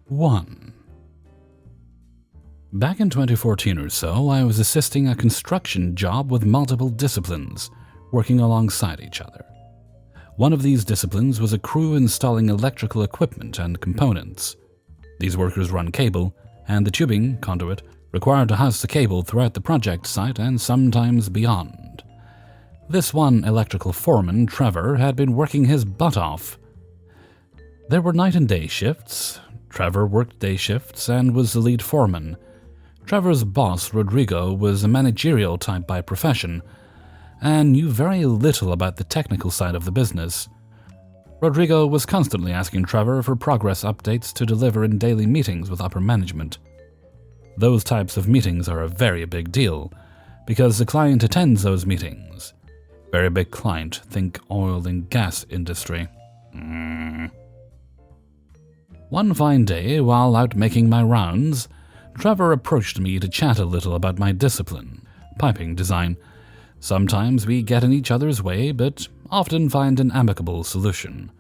1. Back in 2014 or so, I was assisting a construction job with multiple disciplines, working alongside each other. One of these disciplines was a crew installing electrical equipment and components. These workers run cable, and the tubing, conduit, required to house the cable throughout the project site and sometimes beyond. This one electrical foreman, Trevor, had been working his butt off. There were night and day shifts. Trevor worked day shifts and was the lead foreman. Trevor's boss, Rodrigo, was a managerial type by profession and knew very little about the technical side of the business. Rodrigo was constantly asking Trevor for progress updates to deliver in daily meetings with upper management. Those types of meetings are a very big deal because the client attends those meetings. Very big client, think oil and gas industry. One fine day, while out making my rounds, Trevor approached me to chat a little about my discipline, piping design. Sometimes we get in each other's way, but often find an amicable solution.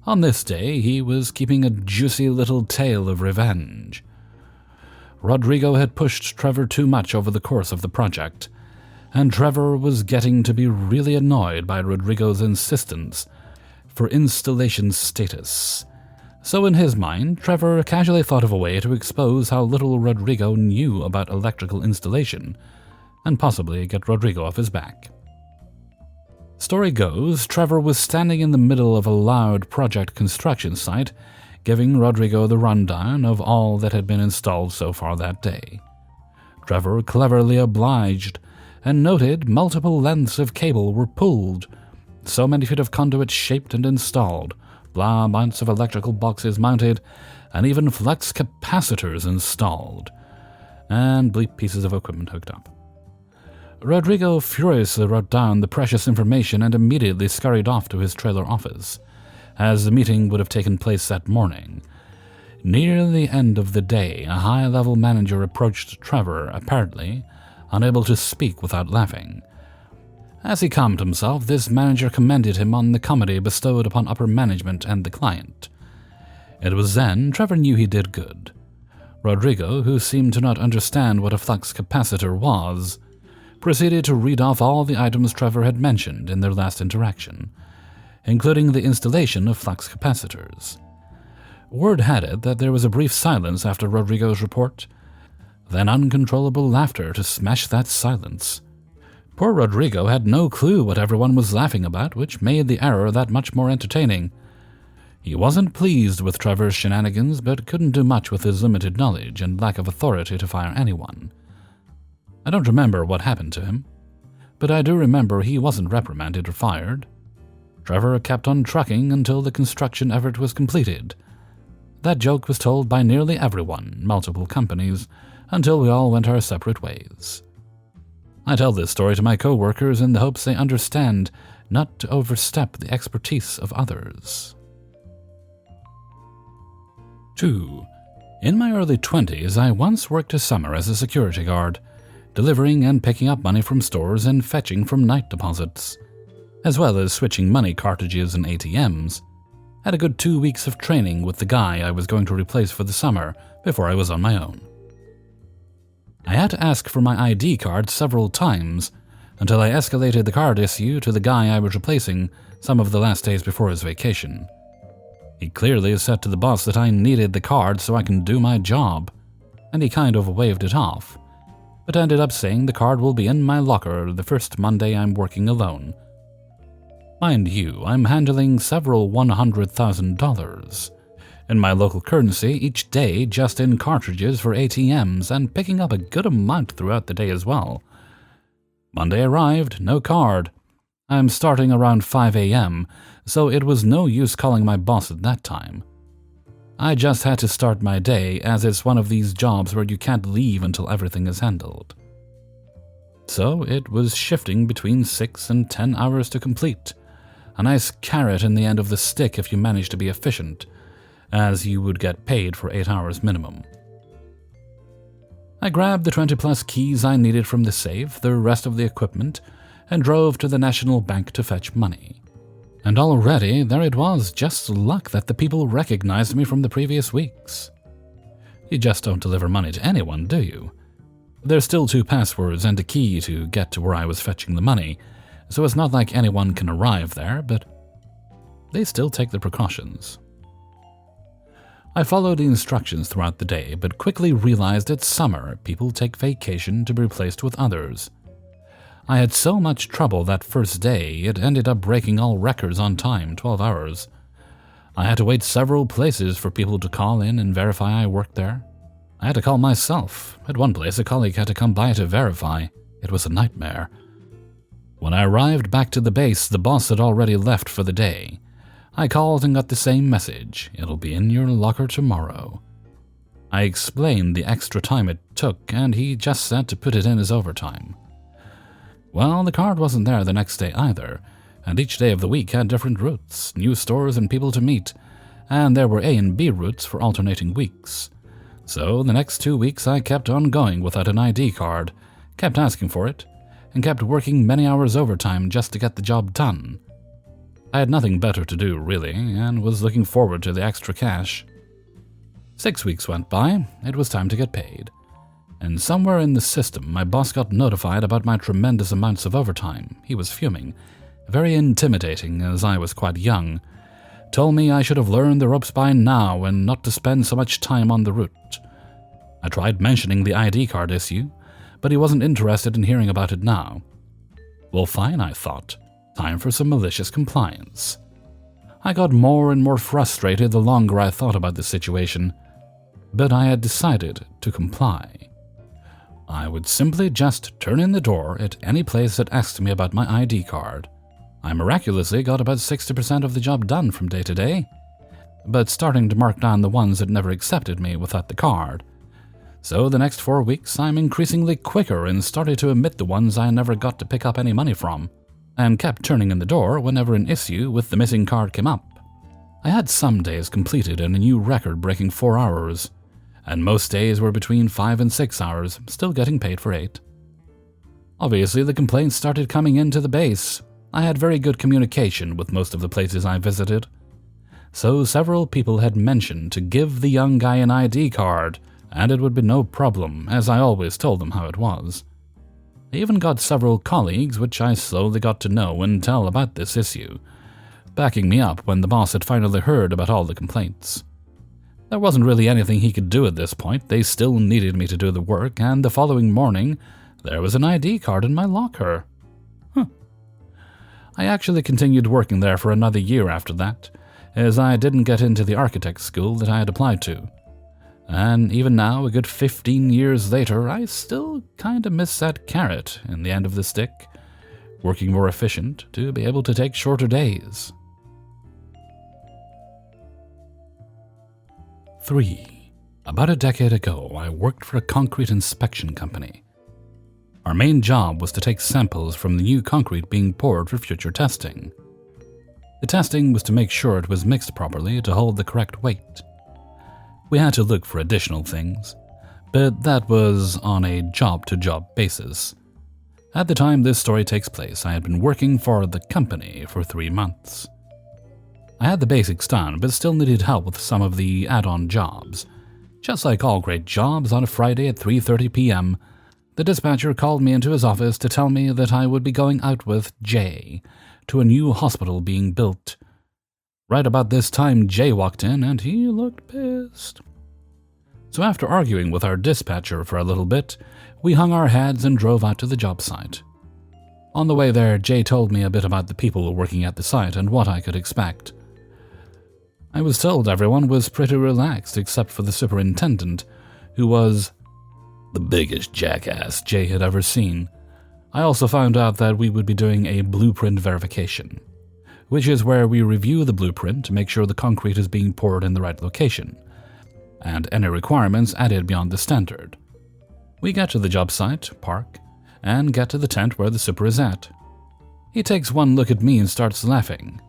On this day, he was keeping a juicy little tale of revenge. Rodrigo had pushed Trevor too much over the course of the project, and Trevor was getting to be really annoyed by Rodrigo's insistence for installation status. So in his mind, Trevor casually thought of a way to expose how little Rodrigo knew about electrical installation, and possibly get Rodrigo off his back. Story goes, Trevor was standing in the middle of a loud project construction site, giving Rodrigo the rundown of all that had been installed so far that day. Trevor cleverly obliged, and noted multiple lengths of cable were pulled, so many feet of conduit shaped and installed, blah amounts of electrical boxes mounted, and even flux capacitors installed, and bleep pieces of equipment hooked up. Rodrigo furiously wrote down the precious information and immediately scurried off to his trailer office, as the meeting would have taken place that morning. Near the end of the day, a high-level manager approached Trevor, apparently unable to speak without laughing. As he calmed himself, this manager commended him on the comedy bestowed upon upper management and the client. It was then Trevor knew he did good. Rodrigo, who seemed to not understand what a flux capacitor was, proceeded to read off all the items Trevor had mentioned in their last interaction, including the installation of flux capacitors. Word had it that there was a brief silence after Rodrigo's report, then uncontrollable laughter to smash that silence. Poor Rodrigo had no clue what everyone was laughing about, which made the error that much more entertaining. He wasn't pleased with Trevor's shenanigans, but couldn't do much with his limited knowledge and lack of authority to fire anyone. I don't remember what happened to him, but I do remember he wasn't reprimanded or fired. Trevor kept on trucking until the construction effort was completed. That joke was told by nearly everyone, multiple companies, until we all went our separate ways. I tell this story to my co-workers in the hopes they understand not to overstep the expertise of others. 2. In my early 20s, I once worked a summer as a security guard, delivering and picking up money from stores and fetching from night deposits, as well as switching money cartridges and ATMs. Had a good 2 weeks of training with the guy I was going to replace for the summer before I was on my own. I had to ask for my ID card several times until I escalated the card issue to the guy I was replacing some of the last days before his vacation. He clearly said to the boss that I needed the card so I can do my job, and he kind of waved it off, but ended up saying the card will be in my locker the first Monday I'm working alone. Mind you, I'm handling several $100,000 in my local currency each day just in cartridges for ATMs and picking up a good amount throughout the day as well. Monday arrived, no card. I'm starting around 5 a.m., so it was no use calling my boss at that time. I just had to start my day, as it's one of these jobs where you can't leave until everything is handled. So it was shifting between 6 and 10 hours to complete. A nice carrot in the end of the stick if you manage to be efficient, as you would get paid for 8 hours minimum. I grabbed the 20-plus keys I needed from the safe, the rest of the equipment, and drove to the National Bank to fetch money. And already there it was, just luck that the people recognized me from the previous weeks. You just don't deliver money to anyone, do you? There's still 2 passwords and a key to get to where I was fetching the money, so it's not like anyone can arrive there, but they still take the precautions. I followed the instructions throughout the day, but quickly realized it's summer. People take vacation to be replaced with others. I had so much trouble that first day, it ended up breaking all records on time, 12 hours. I had to wait several places for people to call in and verify I worked there. I had to call myself. At one place, a colleague had to come by to verify. It was a nightmare. When I arrived back to the base, the boss had already left for the day. I called and got the same message. It'll be in your locker tomorrow. I explained the extra time it took, and he just said to put it in as overtime. Well, the card wasn't there the next day either, and each day of the week had different routes, new stores and people to meet, and there were A and B routes for alternating weeks. So the next 2 weeks I kept on going without an ID card, kept asking for it, and kept working many hours overtime just to get the job done. I had nothing better to do, really, and was looking forward to the extra cash. 6 weeks went by. It was time to get paid. And somewhere in the system, my boss got notified about my tremendous amounts of overtime. He was fuming. Very intimidating, as I was quite young. Told me I should have learned the ropes by now and not to spend so much time on the route. I tried mentioning the ID card issue, but he wasn't interested in hearing about it now. Well, fine, I thought. Time for some malicious compliance. I got more and more frustrated the longer I thought about the situation, but I had decided to comply. I would simply just turn in the door at any place that asked me about my ID card. I miraculously got about 60% of the job done from day to day, but starting to mark down the ones that never accepted me without the card. So the next 4 weeks I'm increasingly quicker and started to omit the ones I never got to pick up any money from, and kept turning in the door whenever an issue with the missing card came up. I had some days completed in a new record-breaking 4 hours, and most days were between 5 and 6 hours, still getting paid for 8. Obviously, the complaints started coming into the base. I had very good communication with most of the places I visited, so several people had mentioned to give the young guy an ID card, and it would be no problem, as I always told them how it was. I even got several colleagues, which I slowly got to know and tell about this issue, backing me up when the boss had finally heard about all the complaints. There wasn't really anything he could do at this point. They still needed me to do the work, and the following morning, there was an ID card in my locker. I actually continued working there for another year after that, as I didn't get into the architect school that I had applied to. And even now, a good 15 years later, I still kinda miss that carrot in the end of the stick, working more efficient to be able to take shorter days. 3. About a decade ago, I worked for a concrete inspection company. Our main job was to take samples from the new concrete being poured for future testing. The testing was to make sure it was mixed properly to hold the correct weight. We had to look for additional things, but that was on a job-to-job basis. At the time this story takes place, I had been working for the company for 3 months. I had the basics done, but still needed help with some of the add-on jobs. Just like all great jobs, on a Friday at 3:30 p.m., the dispatcher called me into his office to tell me that I would be going out with Jay to a new hospital being built. Right about this time, Jay walked in, and he looked pissed. So after arguing with our dispatcher for a little bit, we hung our heads and drove out to the job site. On the way there, Jay told me a bit about the people working at the site and what I could expect. I was told everyone was pretty relaxed except for the superintendent, who was the biggest jackass Jay had ever seen. I also found out that we would be doing a blueprint verification, which is where we review the blueprint to make sure the concrete is being poured in the right location, and any requirements added beyond the standard. We get to the job site, park, and get to the tent where the super is at. He takes one look at me and starts laughing.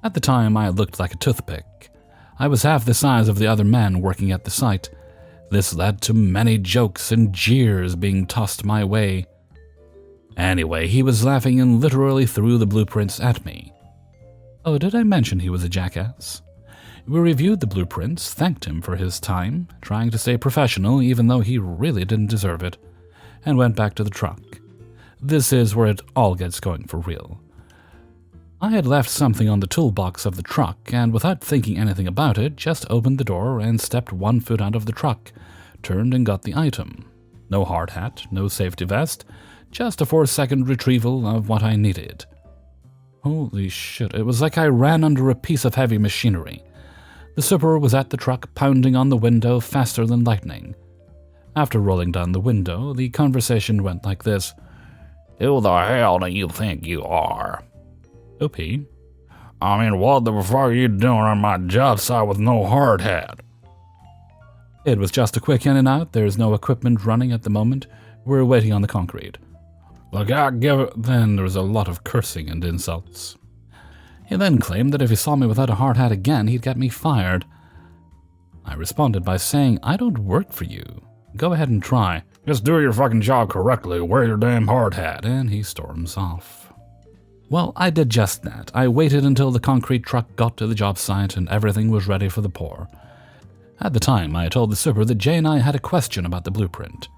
At the time, I looked like a toothpick. I was half the size of the other men working at the site. This led to many jokes and jeers being tossed my way. Anyway, he was laughing and literally threw the blueprints at me. Oh, did I mention he was a jackass? We reviewed the blueprints, thanked him for his time, trying to stay professional even though he really didn't deserve it, and went back to the truck. This is where it all gets going for real. I had left something on the toolbox of the truck, and without thinking anything about it, just opened the door and stepped 1 foot out of the truck, turned and got the item. No hard hat, no safety vest, just a 4-second retrieval of what I needed. Holy shit, it was like I ran under a piece of heavy machinery. The super was at the truck, pounding on the window faster than lightning. After rolling down the window, the conversation went like this. Who the hell do you think you are? OP. I mean, what the fuck are you doing on my job site with no hard hat? It was just a quick in and out. There's no equipment running at the moment. We're waiting on the concrete. Look out, give it. Then there was a lot of cursing and insults. He then claimed that if he saw me without a hard hat again, he'd get me fired. I responded by saying, I don't work for you. Go ahead and try. Just do your fucking job correctly, wear your damn hard hat. And he storms off. Well, I did just that. I waited until the concrete truck got to the job site and everything was ready for the pour. At the time, I told the super that Jay and I had a question about the blueprint.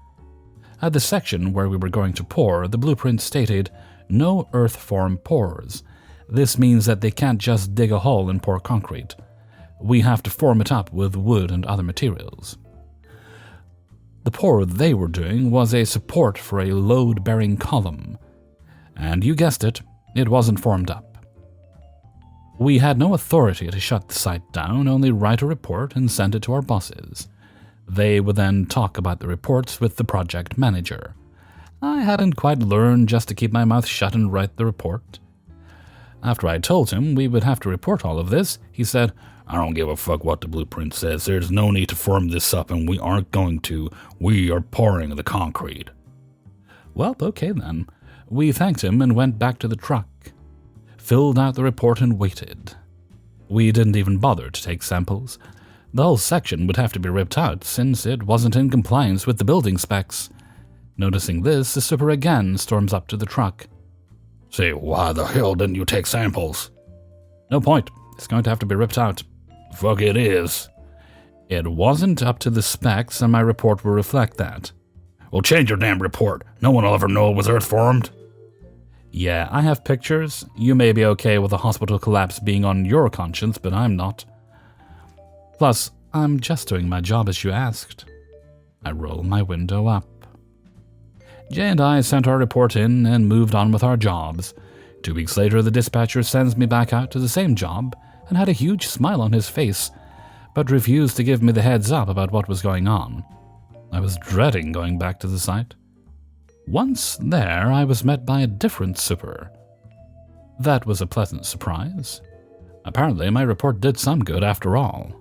At the section where we were going to pour, the blueprint stated, no earth form pours. This means that they can't just dig a hole and pour concrete. We have to form it up with wood and other materials. The pour they were doing was a support for a load-bearing column. And you guessed it, it wasn't formed up. We had no authority to shut the site down, only write a report and send it to our bosses. They would then talk about the reports with the project manager. I hadn't quite learned just to keep my mouth shut and write the report. After I told him we would have to report all of this, he said, I don't give a fuck what the blueprint says. There's no need to form this up, and we aren't going to. We are pouring the concrete. Well, okay then. We thanked him and went back to the truck, filled out the report and waited. We didn't even bother to take samples. The whole section would have to be ripped out since it wasn't in compliance with the building specs. Noticing this, the super again storms up to the truck. Say, why the hell didn't you take samples? No point. It's going to have to be ripped out. Fuck it is. It wasn't up to the specs, and my report will reflect that. Well, change your damn report. No one will ever know it was earth-formed. Yeah, I have pictures. You may be okay with a hospital collapse being on your conscience, but I'm not. Plus, I'm just doing my job as you asked. I roll my window up. Jay and I sent our report in and moved on with our jobs. 2 weeks later, the dispatcher sends me back out to the same job and had a huge smile on his face, but refused to give me the heads up about what was going on. I was dreading going back to the site. Once there, I was met by a different super. That was a pleasant surprise. Apparently, my report did some good after all.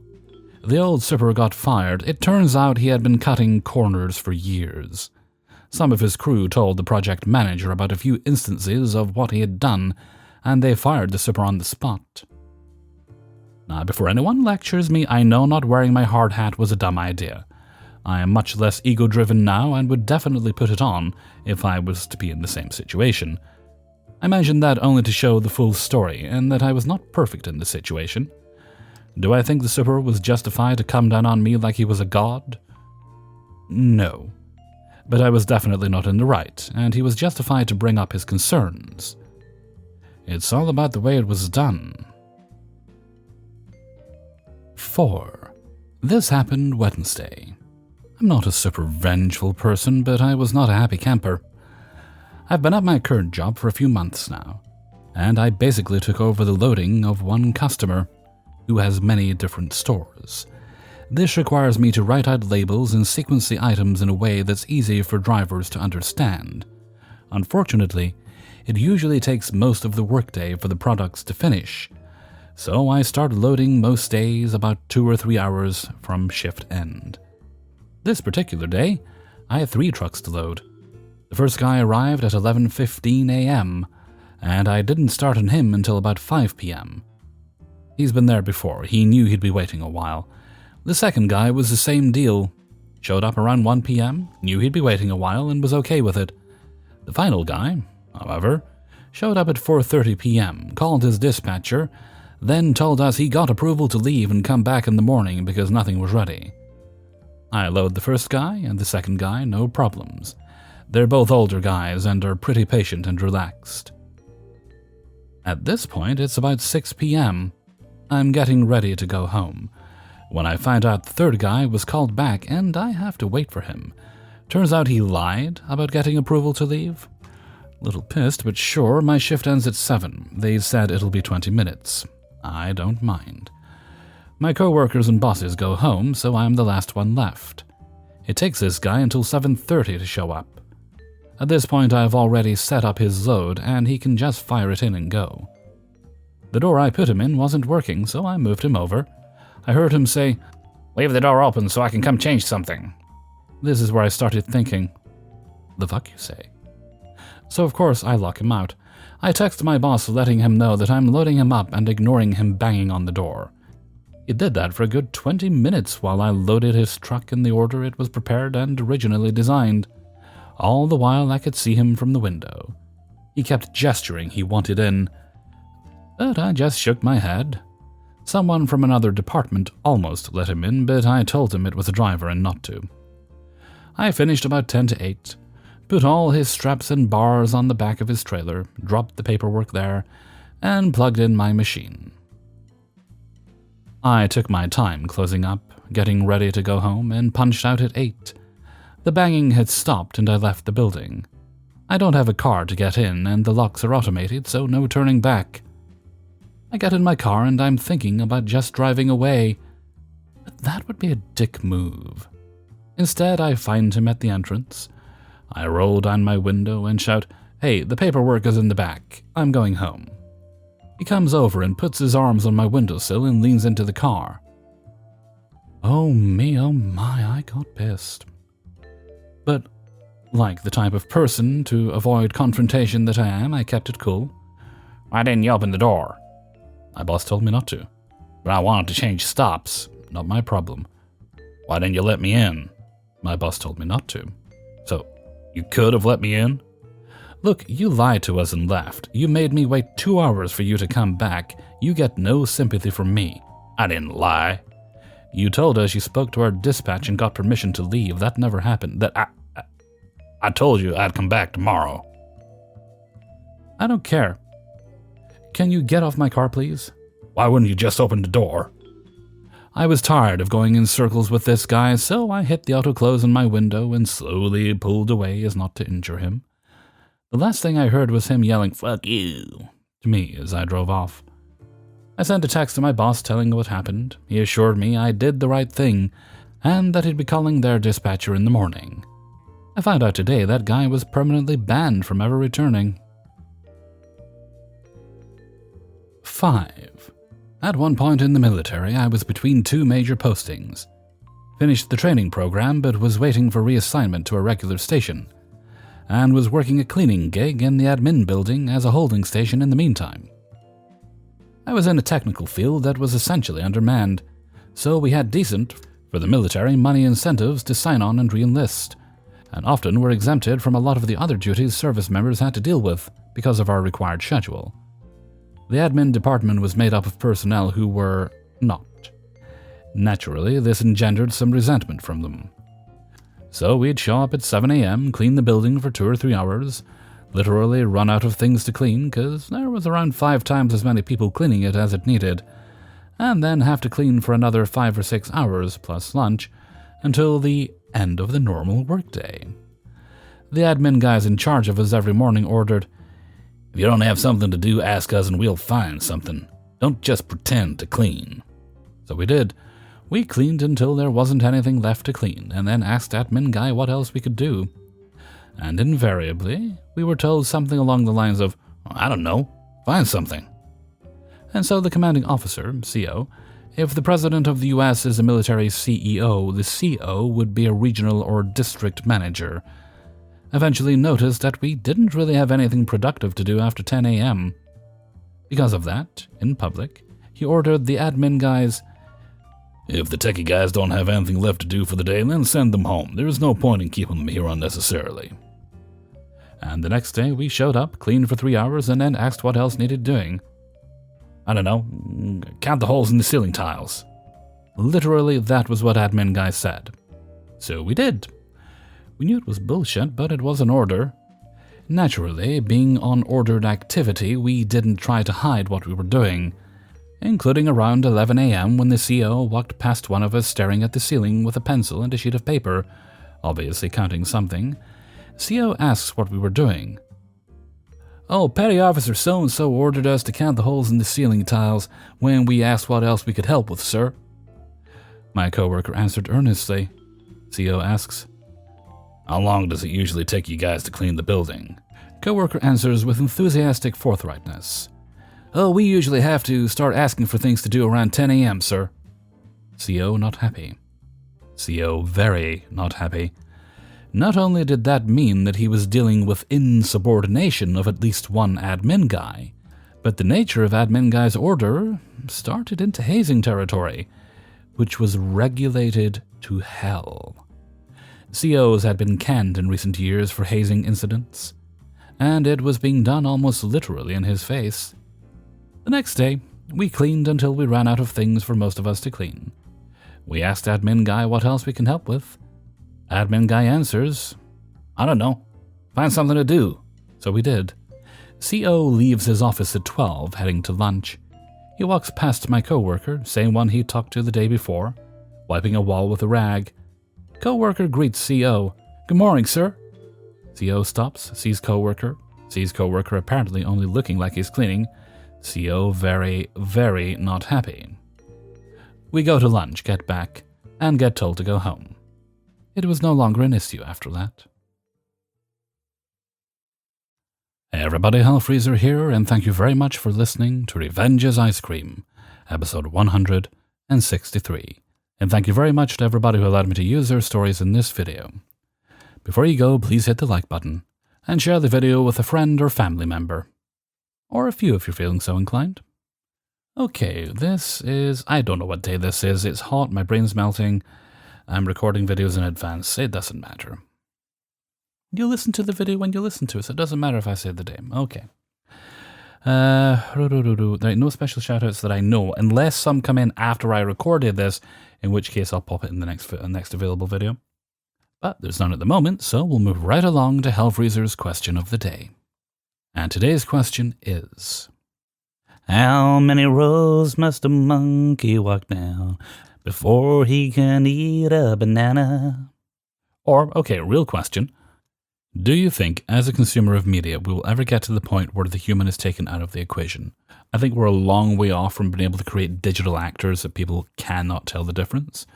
The old super got fired. It turns out he had been cutting corners for years. Some of his crew told the project manager about a few instances of what he had done, and they fired the super on the spot. Now, before anyone lectures me, I know not wearing my hard hat was a dumb idea. I am much less ego-driven now and would definitely put it on if I was to be in the same situation. I mention that only to show the full story, and that I was not perfect in the situation. Do I think the super was justified to come down on me like he was a god? No. But I was definitely not in the right, and he was justified to bring up his concerns. It's all about the way it was done. 4. This happened Wednesday. I'm not a super vengeful person, but I was not a happy camper. I've been at my current job for a few months now, and I basically took over the loading of one customer who has many different stores. This requires me to write out labels and sequence the items in a way that's easy for drivers to understand. Unfortunately, it usually takes most of the workday for the products to finish, so I start loading most days about 2 or 3 hours from shift end. This particular day, I had 3 trucks to load. The first guy arrived at 11:15 a.m., and I didn't start on him until about 5 p.m. He's been there before. He knew he'd be waiting a while. The second guy was the same deal. Showed up around 1 p.m., knew he'd be waiting a while, and was okay with it. The final guy, however, showed up at 4:30 p.m., called his dispatcher, then told us he got approval to leave and come back in the morning because nothing was ready. I load the first guy and the second guy, no problems. They're both older guys and are pretty patient and relaxed. At this point, it's about 6 p.m. I'm getting ready to go home when I find out the third guy was called back and I have to wait for him. Turns out he lied about getting approval to leave. Little pissed, but sure, my shift ends at 7. They said it'll be 20 minutes. I don't mind. My co-workers and bosses go home, so I'm the last one left. It takes this guy until 7:30 to show up. At this point, I've already set up his load, and he can just fire it in and go. The door I put him in wasn't working, so I moved him over. I heard him say, "Leave the door open so I can come change something." This is where I started thinking, the fuck you say? So of course I lock him out. I text my boss letting him know that I'm loading him up and ignoring him banging on the door. He did that for a good 20 minutes while I loaded his truck in the order it was prepared and originally designed. All the while I could see him from the window. He kept gesturing he wanted in, but I just shook my head. Someone from another department almost let him in, but I told him it was a driver and not to. I finished about 10 to 8, put all his straps and bars on the back of his trailer, dropped the paperwork there, and plugged in my machine. I took my time closing up, getting ready to go home, and punched out at 8. The banging had stopped and I left the building. I don't have a car to get in, and the locks are automated, so no turning back. I get in my car and I'm thinking about just driving away, but that would be a dick move. Instead, I find him at the entrance. I roll down my window and shout, "Hey, the paperwork is in the back. I'm going home." He comes over and puts his arms on my windowsill and leans into the car. Oh me, oh my, I got pissed. But, like the type of person to avoid confrontation that I am, I kept it cool. "Why didn't you open the door?" My boss told me not to. "But I wanted to change stops." Not my problem. "Why didn't you let me in?" My boss told me not to. "So, you could have let me in?" "Look, you lied to us and left. You made me wait 2 hours for you to come back. You get no sympathy from me." "I didn't lie." "You told us you spoke to our dispatch and got permission to leave. That never happened. I told you I'd come back tomorrow." "I don't care. Can you get off my car, please?" "Why wouldn't you just open the door?" I was tired of going in circles with this guy, so I hit the auto close on my window and slowly pulled away as not to injure him. The last thing I heard was him yelling, "Fuck you," to me as I drove off. I sent a text to my boss telling what happened. He assured me I did the right thing and that he'd be calling their dispatcher in the morning. I found out today that guy was permanently banned from ever returning. 5. At one point in the military, I was between 2 major postings. Finished the training program, but was waiting for reassignment to a regular station, and was working a cleaning gig in the admin building as a holding station in the meantime. I was in a technical field that was essentially undermanned, so we had decent, for the military, money incentives to sign on and re-enlist, and often were exempted from a lot of the other duties service members had to deal with because of our required schedule. The admin department was made up of personnel who were not. Naturally, this engendered some resentment from them. So we'd show up at 7 a.m., clean the building for 2 or 3 hours, literally run out of things to clean because there was around 5 times as many people cleaning it as it needed, and then have to clean for another 5 or 6 hours plus lunch until the end of the normal workday. The admin guys in charge of us every morning ordered, "If you don't have something to do, ask us and we'll find something. Don't just pretend to clean." So we did. We cleaned until there wasn't anything left to clean, and then asked admin guy what else we could do. And invariably, we were told something along the lines of, "I don't know, find something." And so the commanding officer, CO, if the president of the US is a military CEO, the CO would be a regional or district manager, eventually noticed that we didn't really have anything productive to do after 10 a.m. Because of that, in public, he ordered the admin guys, "If the techie guys don't have anything left to do for the day, then send them home. There is no point in keeping them here unnecessarily." And the next day we showed up, cleaned for 3 hours, and then asked what else needed doing. I don't know, count the holes in the ceiling tiles. Literally, that was what admin guy said. So we did. We knew it was bullshit, but it was an order. Naturally, being on ordered activity, we didn't try to hide what we were doing, including around 11 a.m. when the CO walked past one of us staring at the ceiling with a pencil and a sheet of paper, obviously counting something. CO asks what we were doing. "Oh, Petty Officer so-and-so ordered us to count the holes in the ceiling tiles when we asked what else we could help with, sir." My coworker answered earnestly. CO asks, "How long does it usually take you guys to clean the building?" Coworker answers with enthusiastic forthrightness. "Oh, we usually have to start asking for things to do around 10 a.m., sir." CO not happy. CO very not happy. Not only did that mean that he was dealing with insubordination of at least one admin guy, but the nature of admin guy's order started into hazing territory, which was regulated to hell. COs had been canned in recent years for hazing incidents, and it was being done almost literally in his face. The next day, we cleaned until we ran out of things for most of us to clean. We asked admin guy what else we can help with. Admin guy answers, "I don't know. Find something to do." So we did. CO leaves his office at 12, heading to lunch. He walks past my coworker, same one he talked to the day before, wiping a wall with a rag. Coworker greets CO. "Good morning, sir." CO stops, sees coworker apparently only looking like he's cleaning. CO very, very not happy. We go to lunch, get back, and get told to go home. It was no longer an issue after that. Hey everybody, Hellfreezer here, and thank you very much for listening to Revenge's Ice Cream, episode 163. And thank you very much to everybody who allowed me to use their stories in this video. Before you go, please hit the like button, and share the video with a friend or family member. Or a few if you're feeling so inclined. Okay, I don't know what day this is. It's hot, my brain's melting. I'm recording videos in advance. It doesn't matter. You listen to the video when you listen to it, so it doesn't matter if I say the day. Okay. There are no special shoutouts that I know, unless some come in after I recorded this, in which case I'll pop it in the next available video. But there's none at the moment, so we'll move right along to Hellfreezer's question of the day. And today's question is, how many rows must a monkey walk down before he can eat a banana? Or, okay, real question. Do you think, as a consumer of media, we will ever get to the point where the human is taken out of the equation? I think we're a long way off from being able to create digital actors that people cannot tell the difference.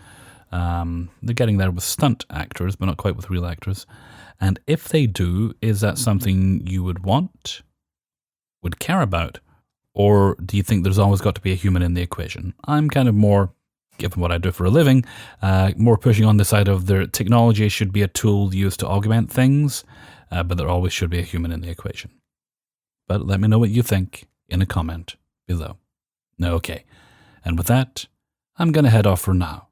They're getting there with stunt actors, but not quite with real actors. And if they do, is that something you would want, would care about? Or do you think there's always got to be a human in the equation? I'm kind of more, given what I do for a living, more pushing on the side of the technology should be a tool used to augment things, but there always should be a human in the equation. But let me know what you think in a comment below. Okay, and with that, I'm going to head off for now.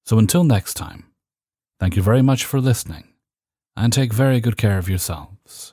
So until next time, thank you very much for listening, and take very good care of yourselves.